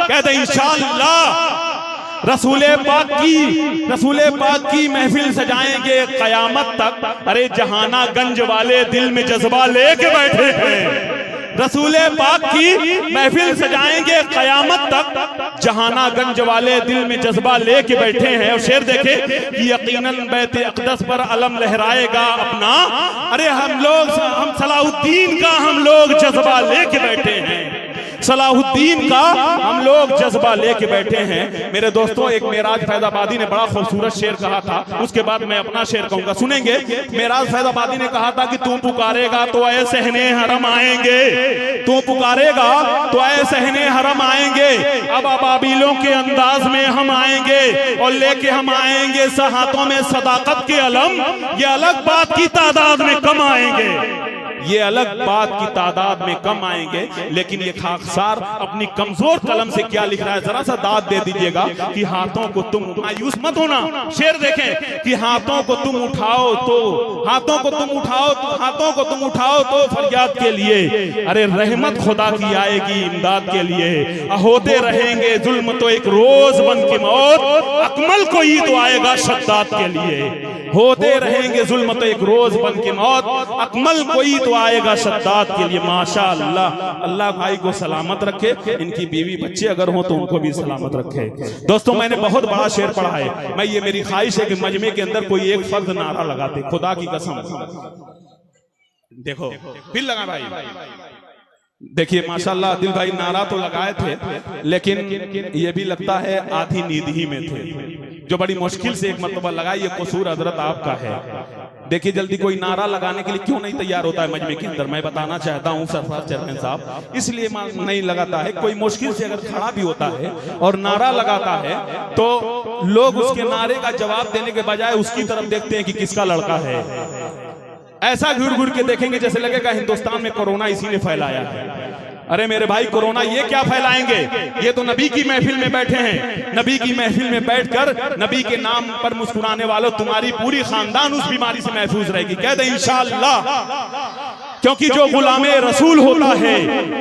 कह दे इंशाअल्लाह रसूले पाक की महफिल सजाएंगे कयामत तक। अरे जहानागंज वाले दिल में जज्बा लेके बैठे हैं, रसूले पाक की महफिल सजाएंगे कयामत तक, जहानागंज वाले दिल में जज्बा लेके बैठे हैं। और शेर देखे कि यकीनन बैत अक़दस पर अलम लहराएगा अपना। अरे हम सलाहुद्दीन का हम लोग जज्बा लेके बैठे हैं, सलाहुद्दीन का हम लोग जज्बा लेके बैठे हैं। मेरे दोस्तों, एक मेराज फैजाबादी ने बड़ा खूबसूरत शेर कहा था, उसके बाद मैं अपना शेर कहूंगा, सुनेंगे। मेराज फैजाबादी ने कहा था कि तू पुकारेगा तो ऐ सहने हरम आएंगे, तू पुकारेगा तो ऐ सहने हरम आएंगे। अब अबाबिलों के अंदाज में हम आएंगे और लेके हम आएंगे हाथों में सदाकत के अलम। ये अलग बात की तादाद में कम आएंगे, ये अलग बात की तादाद में कम आएंगे, लेकिन ये खाकसार अपनी कमजोर कलम से क्या लिख रहा है, जरा सा दाद दे दीजिएगा कि हाथों को तुम मायूस मत होना। शेर देखें कि हाथों को तुम उठाओ तो, हाथों को तुम उठाओ तो, हाथों को तुम उठाओ तो फरियाद के लिए। अरे रहमत खुदा की आएगी इमदाद के लिए। होते रहेंगे जुल्म तो एक रोज बन के मौत, अकमल को ही तो आएगा शद्दाद के लिए। होते रहेंगे जुल्म तो एक रोज बन के मौत, अकमल को ही तो आएगा शद्दाद के लिए। माशाअल्लाह, अल्लाह भाई को सलामत रखे, इनकी बीवी बच्चे अगर हो तो उनको भी सलामत रखे। दोस्तों, मैंने बहुत बड़ा शेर पढ़ा है, मैं ये मेरी ख्वाहिश है कि मजमे के अंदर कोई एक फर्द नारा लगाते, खुदा की कसम। देखो फिर लगा भाई, देखिए माशाअल्लाह दिल भाई नारा तो लगाए थे, लेकिन ये भी लगता है आधी नींद ही में थे, जो बड़ी मुश्किल से एक मरतबा लगाई। ये कसूर हजरत आपका है। देखिए जल्दी कोई नारा लगाने के लिए क्यों नहीं तैयार होता है मजमे के अंदर, मैं बताना चाहता हूँ सरफराज चेयरमैन साहब, इसलिए नहीं लगाता है। कोई मुश्किल से अगर खड़ा भी होता है और नारा लगाता है तो लोग उसके नारे का जवाब देने के बजाय उसकी तरफ देखते हैं कि किसका लड़का है। ऐसा घूर घूर के देखेंगे जैसे लगेगा हिंदुस्तान में कोरोना इसी ने फैलाया है। अरे मेरे भाई, कोरोना ये क्या फैलाएंगे, ये तो नबी की महफिल में बैठे हैं। नबी की महफिल में बैठकर नबी के नाम पर मुस्कुराने वालों, तुम्हारी पूरी खानदान उस बीमारी से महफूज रहेगी। कह दे इंशाअल्लाह, क्योंकि जो गुलामे रसूल होता है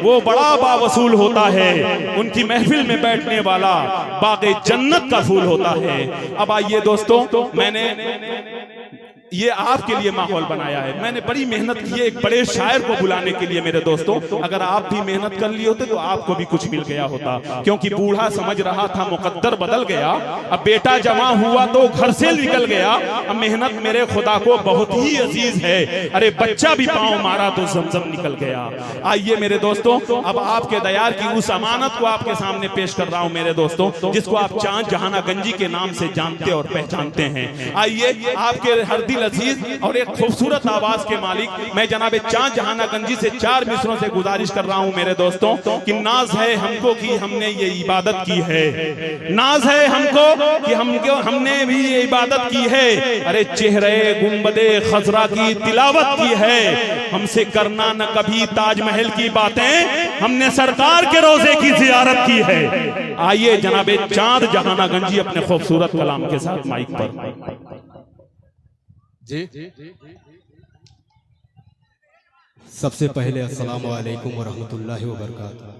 वो बड़ा बावसूल होता है, उनकी महफिल में बैठने वाला बाग़े जन्नत का फूल होता है। अब आइए दोस्तों, मैंने ये आपके लिए माहौल बनाया है, मैंने बड़ी मेहनत की है एक बड़े शायर को बुलाने के लिए। मेरे दोस्तों, अगर आप भी मेहनत कर लिए होते तो आपको भी कुछ मिल गया होता, क्योंकि बूढ़ा समझ रहा था मुकद्दर बदल गया, अब बेटा जमा हुआ तो घर से निकल गया। अब मेहनत मेरे खुदा को बहुत ही अजीज है, अरे बच्चा भी पाँव मारा तो जमजम निकल गया। आइए मेरे दोस्तों, अब आपके दयार की उस अमानत को आपके सामने पेश कर रहा हूँ मेरे दोस्तों, जिसको आप चांद जहानागंजी के नाम से जानते और पहचानते हैं। आइए, आपके हर दिल अजीज और एक खूबसूरत आवाज के मालिक मैं जनाबे चांद जहानागंजी से 4 मिसरों से गुजारिश कर रहा हूं मेरे दोस्तों कि नाज है हमको कि हमने ये इबादत की है, नाज है हमको कि हमने भी ये इबादत की है। अरे चेहरे गुंबदे खजरा की तिलावत की है, हमसे करना न कभी ताजमहल की बातें, हमने सरकार के रोजे की जियारत की है। आइए जनाबे चांद जहानागंजी अपने खूबसूरत कलाम के साथ माइक पर जी। सबसे पहले अस्सलाम वालेकुम वरहमतुल्लाहि वबरकातुहू।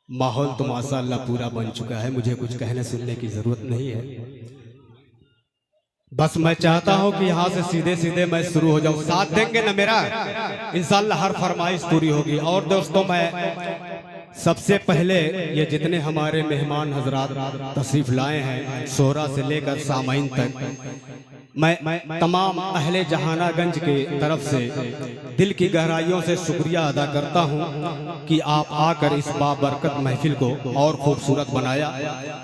माहौल तो माशाअल्लाह पूरा बन चुका है, मुझे कुछ कहने सुनने की जरूरत नहीं है। बस मैं चाहता हूं कि यहाँ से सीधे सीधे मैं शुरू हो जाऊं। साथ देंगे ना मेरा? इंशाअल्लाह हर फरमाइश पूरी होगी। और दोस्तों, मैं सबसे पहले ये जितने हमारे मेहमान हजरात तशरीफ लाए हैं, सोहरा से लेकर सामाइन तक, मैं तमाम अहले जहानागंज के तरफ से दिल की गहराइयों से शुक्रिया अदा करता हूं कि आप आकर इस बाबरकत महफिल को और खूबसूरत बनाया।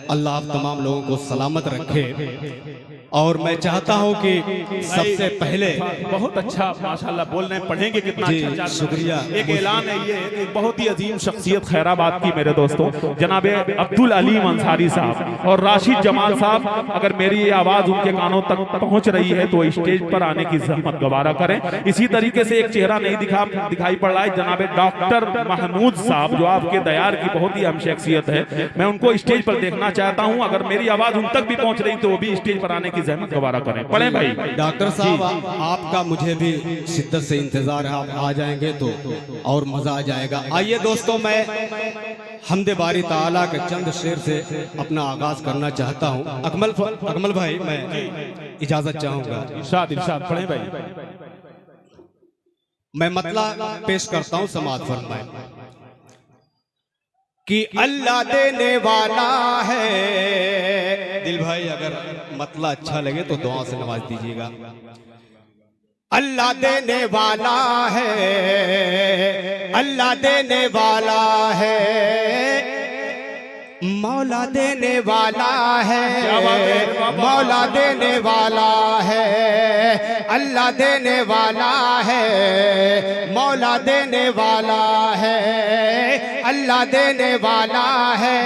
अल्लाह आप तमाम लोगों को सलामत रखे। और मैं चाहता हूं कि सबसे पहले बहुत अच्छा माशाल्लाह बोल रहे हैं, पढ़ेंगे कितना अच्छा, शुक्रिया। एक ऐलान है, ये एक बहुत ही अजीम शख्सियत खैराबाद की मेरे दोस्तों, जनाबे अब्दुल अलीम अंसारी साहब और राशिद जमाल साहब, अगर मेरी आवाज उनके कानों तक पहुंच पहुंच रही है तो स्टेज पर आने की जहमत गवारा करें। इसी तरीके से एक चेहरा नहीं दिखाई पड़ रहा है, जनाब डॉक्टर महमूद साहब जो आपके दयार की बहुत ही अहम शख्सियत है, मैं उनको स्टेज पर देखना चाहता हूं। अगर मेरी आवाज उन तक भी पहुंच रही तो वो भी स्टेज पर आने की जहमत गवारा करें। पढ़े भाई। डॉक्टर साहब आपका मुझे भी शिद्दत से इंतजार है, आप आ जाएंगे तो और मजा आ जाएगा। आइए दोस्तों, मैं हमदे बारी ताला के चंद शेर से अपना आगाज करना चाहता हूँ। अकमल भाई, मैं इजाजत चाहूंगा। इरशाद पढ़े भाई। मैं मतला पेश करता हूँ, समाज फरमाए कि अल्लाह देने वाला है। दिल भाई, अगर मतला अच्छा लगे तो दुआ से नवाज दीजिएगा। अल्लाह देने वाला है, अल्लाह देने वाला है, मौला देने वाला है, मौला देने वाला है, अल्लाह देने वाला है, मौला देने वाला है, अल्लाह देने वाला है,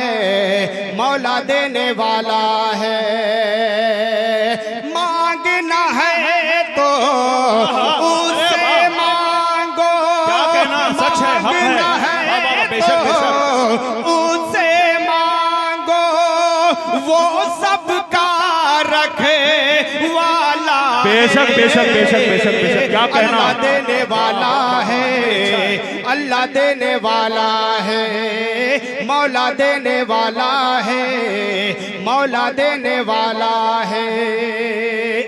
मौला देने वाला है। मांगना है तो उसे मांगो, क्या कहना सच है, मांगना है तो उसे वो सबका रखे वाला, बेशक बेशक बेशक बेशक बेशक, क्या कहना। अल्लाह देने वाला है, अल्लाह देने वाला है, मौला देने वाला है, मौला देने वाला है।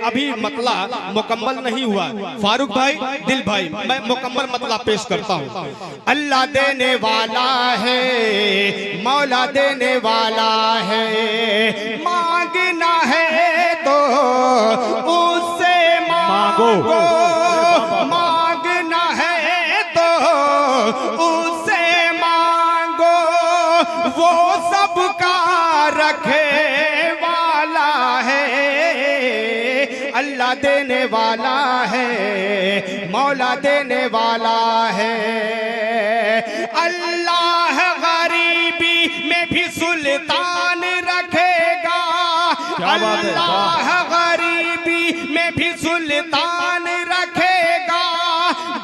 अभी मतला मुकम्मल नहीं हुआ। फारूक भाई, दिल भाई, मैं मुकम्मल मतला पेश करता हूँ। अल्लाह देने वाला है, मौला देने वाला है, मांगना है तो उससे मांगो, मांगना है तो उससे मांगो, वो सबका रखे वाला है। अल्लाह देने वाला है, मौला देने वाला है। अल्लाह गरीबी में भी सुल्तान रखेगा, अल्लाह गरीबी में भी सुल्तान रखेगा।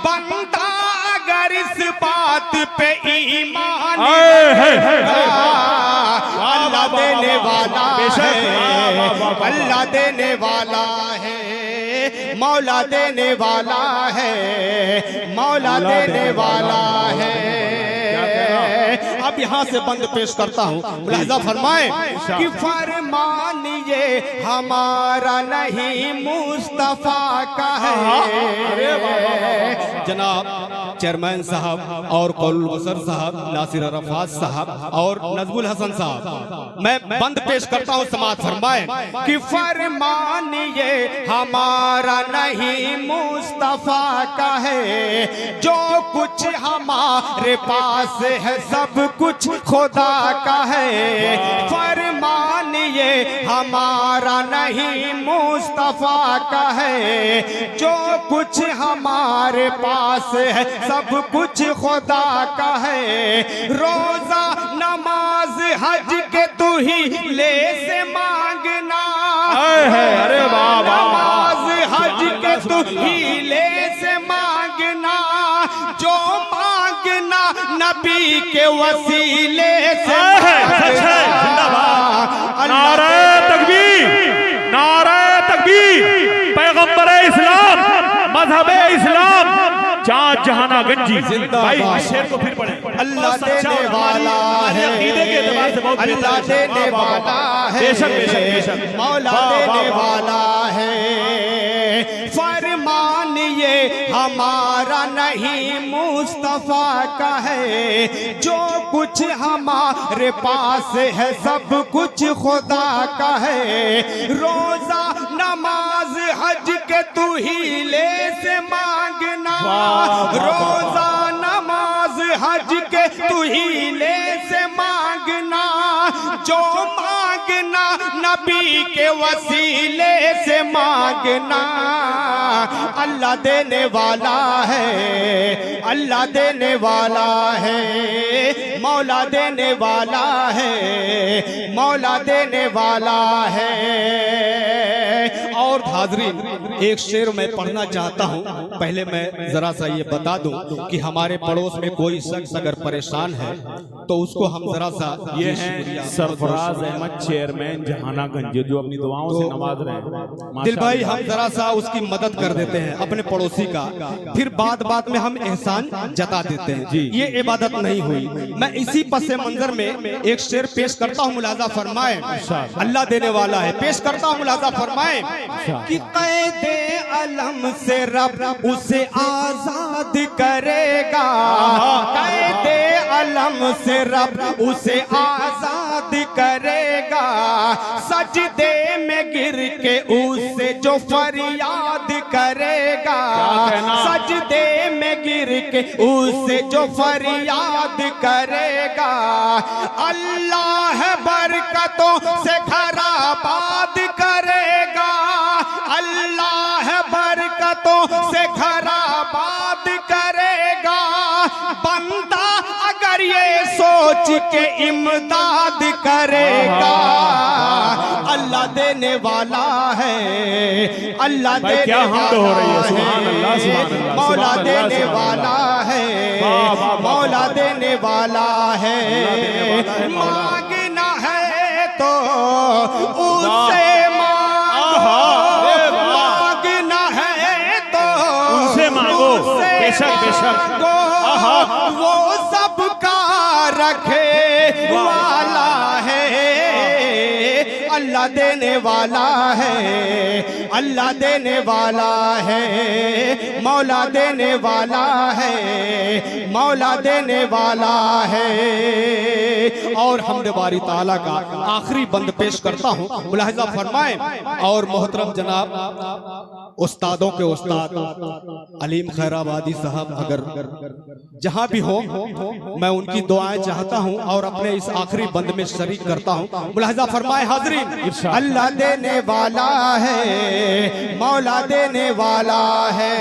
बंदा अगर इस बात पे ईमान रखेगा, अल्लाह देने वाला है, अल्लाह देने वाला है, मौला देने वाला है, मौला देने वाला है। अब यहाँ से बंद पेश करता हूँ। मुलाहिजा फरमाए कि फरमान ये हमारा नहीं मुस्तफा का है। जनाब चेयरमैन साहब और कौलुल बसर साहब, नासिर अरफात साहब और नजमुल हसन साहब, मैं बंद पेश करता हूँ। समाज फरमाए कि फरमान ये हमारा नहीं मुस्तफा का है, जो कुछ हमारे पास है सब कुछ खुदा का है। फरमान ये हमारा नहीं मुस्तफा का है, जो कुछ हमारे पास है सब कुछ खुदा का है। रोजा नमाज हज के तू ही ले से मांगना, अरे वाह वाह, नमाज हज के तू ही ले से मांगना, जो मांगना नबी के वसीले से। नारे तकबीर, नारे तकबीर, पैगंबर इस्लाम, मजहब इस्लाम, चाँद जहाना गंजी। भाई शेर को फिर पढ़े। अल्लाह देने वाला है, अल्लाह देने वाला है, बेशक बेशक बेशक, मौला देने वाला है। फरमान ये हमारा नहीं मुस्तफा का है, जो कुछ हमारे पास है सब कुछ खुदा का है। रोजा नमाज हज के तू ही ले से मांगना, रोजा नमाज हज के तू ही ले से मांगना, जो मांगना नबी के वसीले से मांगना, अल्लाह देने वाला है, अल्लाह देने वाला है, मौला देने वाला है, मौला देने वाला है। और हाज़रीन, एक शेर मैं पढ़ना चाहता हूँ। पहले मैं जरा सा ये बता दूं कि हमारे पड़ोस में कोई शख्स अगर परेशान है तो उसको हम जरा सा, ये हैं सरफराज अहमद चेयरमैन जहानागंज, जो अपनी दुआओं से नवाज रहे हैं। दिल भाई, हम जरा सा उसकी मदद कर देते हैं अपने पड़ोसी का, फिर बात में हम एहसान जता देते हैं। ये इबादत नहीं हुई। मैं इसी पस मंजर में एक शेर पेश करता हूँ, मुलाजा फरमाए। अल्लाह देने वाला है, पेश करता हूँ, मुलाजा फरमाए कि क़ैदे अलम से रब उसे आजाद करेगा, क़ैदे अलम से रब उसे आजाद करेगा, सजदे में गिर के उससे जो फरियाद करेगा, सजदे में गिर के उससे जो फरियाद करेगा, अल्लाह बरकतों से घर आबाद करेगा, अल्लाह बरकतों से घर आबाद करेगा, बंदा अगर ये सोच के इमदाद करेगा, अल्लाह देने वाला है, अल्लाह देने वाला है, मौला देने वाला है, मौला देने वाला है। मांगना है तो उससे मांगना है तो उनसे मांगो, बेशक बेशक, वो सबका रखे वाला है, अल्लाह देने वाला है, अल्लाह देने वाला है, मौला देने वाला है, मौला देने वाला है। और हमद बारी ताला का आखिरी बंद पेश करता हूँ, मुलाहिजा फरमाएं। और मोहतरम जनाब उस्तादों के उस्ताद अलीम खैराबादी साहब अगर जहां भी हो, मैं उनकी दुआएं चाहता हूं और अपने इस आखिरी बंद में शरीक करता हूं। मुलाहिजा फरमाए हाज़रीन, अल्लाह देने वाला है, मौला देने वाला है,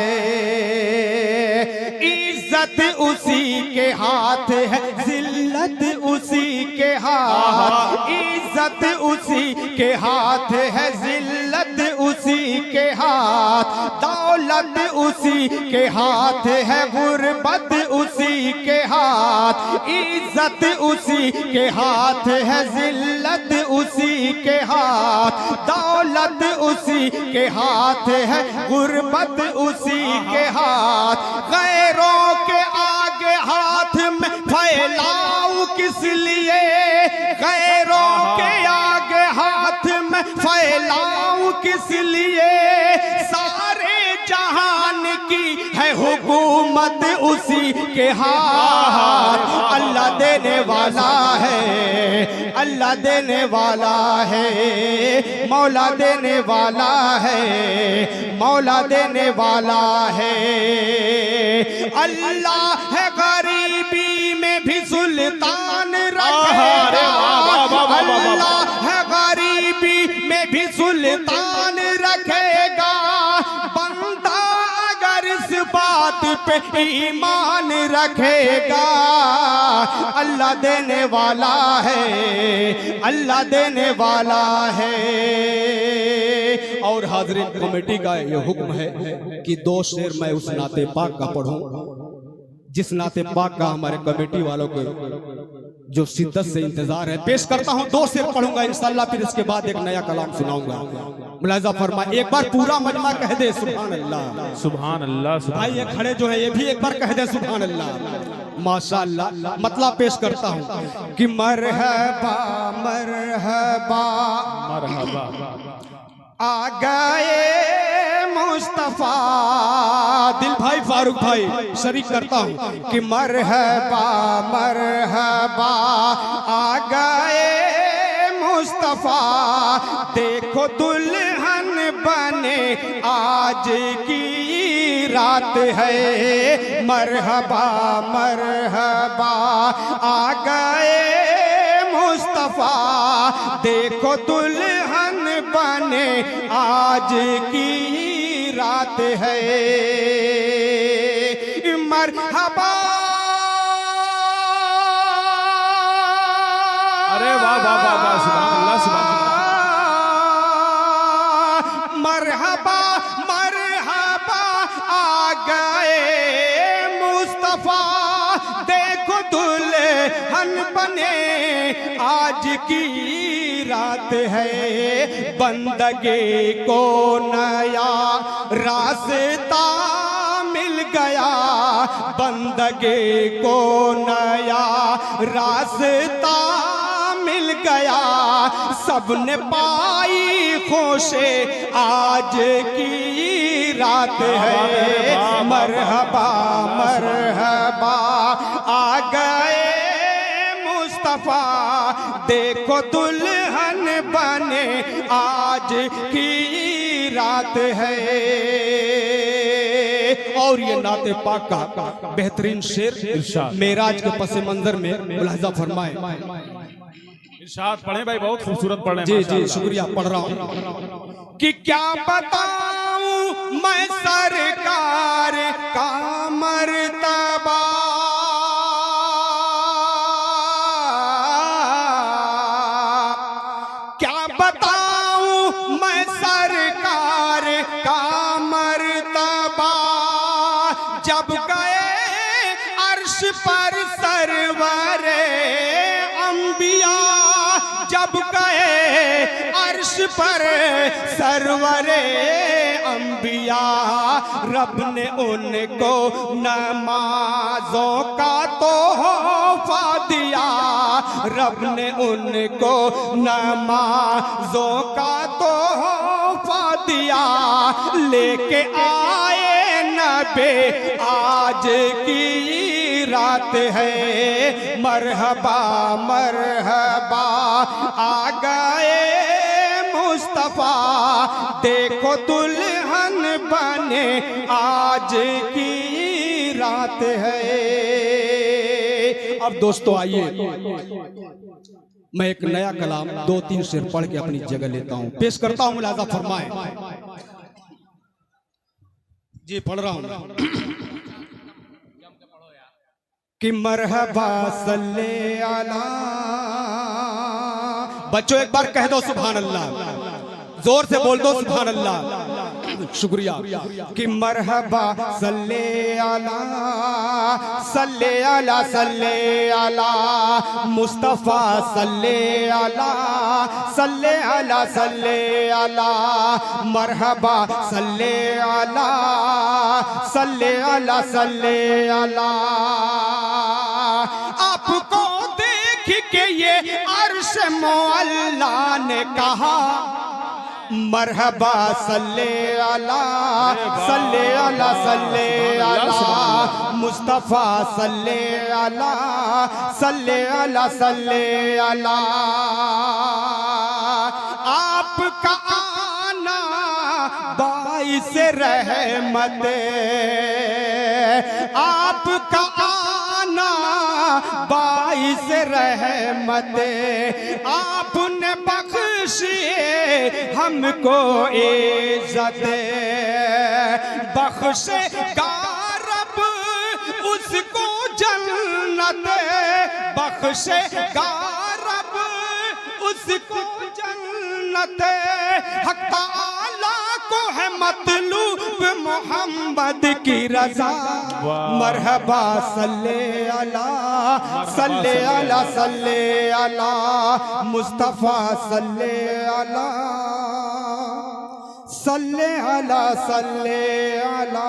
इज्जत उसी के हाथ है, जिल्लत उसी के हाथ, इज्जत उसी के हाथ है, जिल्लत उसी के हाथ, दौलत उसी के हाथ है, गुर्बत उसी के हाथ, इज्जत उसी के हाथ है, जिल्लत उसी के हाथ, दौलत उसी के हाथ है, गुर्बत उसी के हाथ, गैरों के आगे हाथ में फैलाऊं किस लिए, गैरों के आगे हाथ में फैलाऊं किस लिए, सारे जहान की है हुकूमत उसी के हाथ, अल्लाह देने वाला है, अल्लाह देने वाला है, मौला देने वाला है, मौला देने वाला है, अल्लाह है गरीबी में भी सुल्तान रखेगा, अल्लाह है गरीबी में भी सुल्तान रखेगा, बंदा अगर इस बात पे ईमान रखेगा, अल्लाह देने वाला है, अल्लाह देने वाला है। और हाज़रीन, कमेटी का ये हुक्म है कि 2 शेर मैं उस नाते पाक का पढ़ूं जिस नाते पाक का हमारे कमेटी वालों को जो शिद्दत से इंतजार है। पेश करता हूं, 2 शेर पढ़ूंगा इंशाअल्लाह, फिर इसके बाद एक नया कलाम सुनाऊंगा। मुलाहिजा फरमा, एक बार पूरा मजमा कह दे सुभान अल्लाह, सुभान अल्लाह। भाई ये खड़े जो है ये भी एक बार कह दे सुभान अल्लाह, माशाअल्लाह। मतलब पेश करता हूं कि मरहबा मरहबा मरहबा आ गए मुस्तफा। दिल भाई फारूक भाई शरीक करता हूं कि मरहबा मरहबा आ गए मुस्तफा, देखो दुल्हन बने आज की रात है, मरहबा मरहबा आ गए मुस्तफा, मुस्तफा देखो दुल्हन बने आज की रात है। मरहबा अरे वाह वाह वाह वाह, सुभान अल्लाह सुभान अल्लाह। मरहबा मरहबा आ गए मुस्तफा देखो दुल्हन बने आज की रात है। बंदगी को नया रास्ता मिल गया, बंदगी को नया रास्ता मिल गया। सबने पाई खुशे आज की रात है। मरहबा मरहबा आ गए मुस्तफा देखो दुल्हन बने आज की रात है। और ये नाते पाक का बेहतरीन शेर मेराज के पस मंजर में मुलाहिजा फरमाए। इरशाद पढ़े भाई, बहुत खूबसूरत पढ़े। जी जी शुक्रिया, पढ़ रहा हूँ कि क्या बताऊं मैं सरकार का मर्तबा। क्या बताऊं मैं सरकार का मर्तबा। जब गए अर्श पर सरवरे अंबिया, जब गए अर्श पर सरवरे अंबिया। रब ने उनको नमाजों का तोहफा दिया, रब ने उनको नमाजों का तोहफा दिया। लेके आए नबी आज की रात है। मरहबा मरहबा आ गए मुस्तफा देखो दुल्हन बने आज की रात है। अब दोस्तों आइए मैं एक नया कलाम 2-3 शेर पढ़ के अपनी जगह लेता हूं, पेश करता हूं। मुलाजा फरमाए। जी पढ़ रहा हूं कि मरहबा सल्ले अला। बच्चों एक बार कह दो सुभान अल्लाह, जोर से बोल दो सुभान अल्लाह। शुक्रिया कि मरहबा सल्ले अला सल्ले अला सल्ले अला मुस्तफा सल्ले अला सल्ले अला सल्ले अला। मरहबा सल्ले अला सल्ले अला सल्ले अला। आपको देख के ये अर्श मौला ने कहा मरहबा सल्ले अला सल्ले अला सल्ले अला मुस्तफा सल्ले अला सल्ले अला सल्ले अला। आपका आना बाइस रहमत, आपका आना बाइस रहमत। आपने बख्शिए हमको इज्जत, बख्शे रब उसको जन्नत, बख्शे रब उसको जन्नत। हक ताला को है मतलूब मोहम्मद की रजा। मरहबा सल्ले अला सल्ले अला सल्ले अला मुस्तफा सल्ले अला सल्ले अला सल्ले अला।